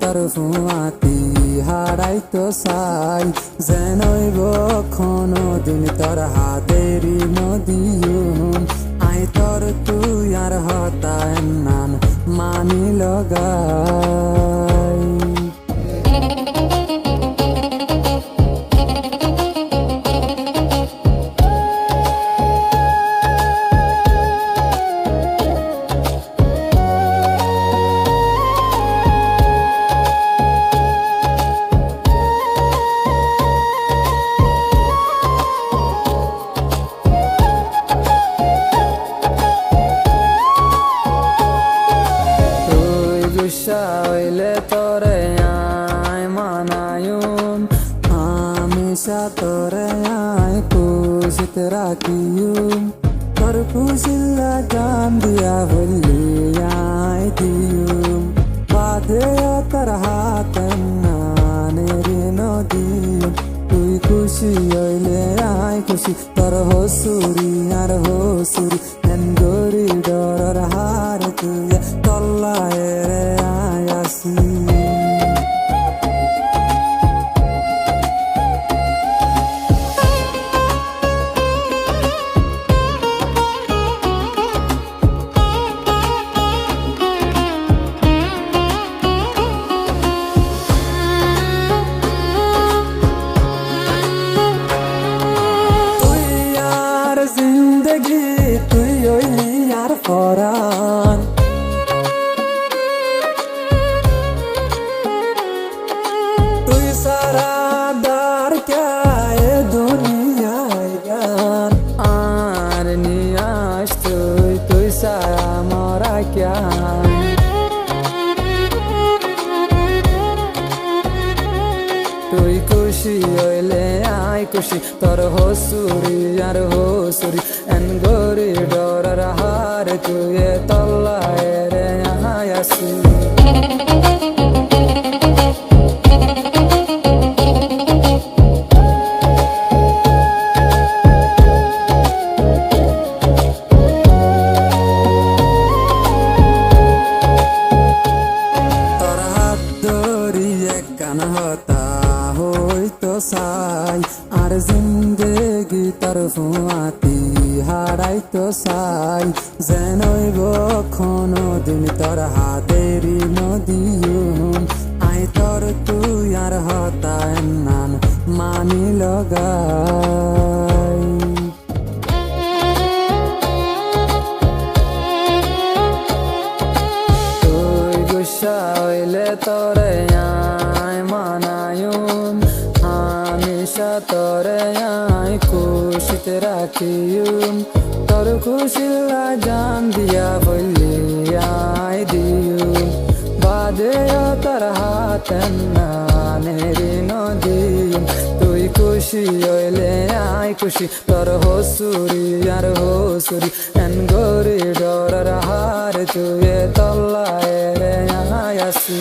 তোর ফুয়াতি হারাইতো চাই যেনইব কোনো দিন তোর হাতেরি নদীম আই তোর তুই আর হতায় নান মানি লগাই হইলে তোরে আয় মানায়ুম হামেশা তোরে আয় খুশিত রাখিয়ুম তোর খুশিল্লা জান দিয়া হইলে আয় দিয়ুম বাদে তোর হাত নানের নদীম তুই খুশি হইলে আয় খুশি তোর হসুরি আর হসুরি হেন গরি ডর হার তুই তল্লায় রে আয়াসি জিন্দগি তুই হইলি আর ফরান তুই সারা দার কে দুনিয়ায় গান আর নিয়াস তুই সারা মরা ক্যা তুই খুশি হইলে আয় খুশি তোর হসুরি আর হসুরি এন গরি ডরার হার তুই তল্লায় রে আয়াসি তোর হাত ধরি এক কান হতা হইতো চাই আর জিন্দেগি তোর ফুয়াতি হারাইতো চাই যেনইব কোনো দিন তোর হাতেরি নদীম আই তোর তুই আর হতায় নান মানি লগাই তুই গুসা হইলে তোরে আয় মানায়ুম হামেশা তোরে আয় খুশিত রাখিয়ুম তোর খুশিল্লা জান দিয়া বললি আয় দিয়ুম বাদে তোর হাত নানের নদীম তুই খুশি হইলে আয় খুশি তোর হসুরি আর হসুরি এন গরি ডরার হার তুই তল্লায় রে আয়াসি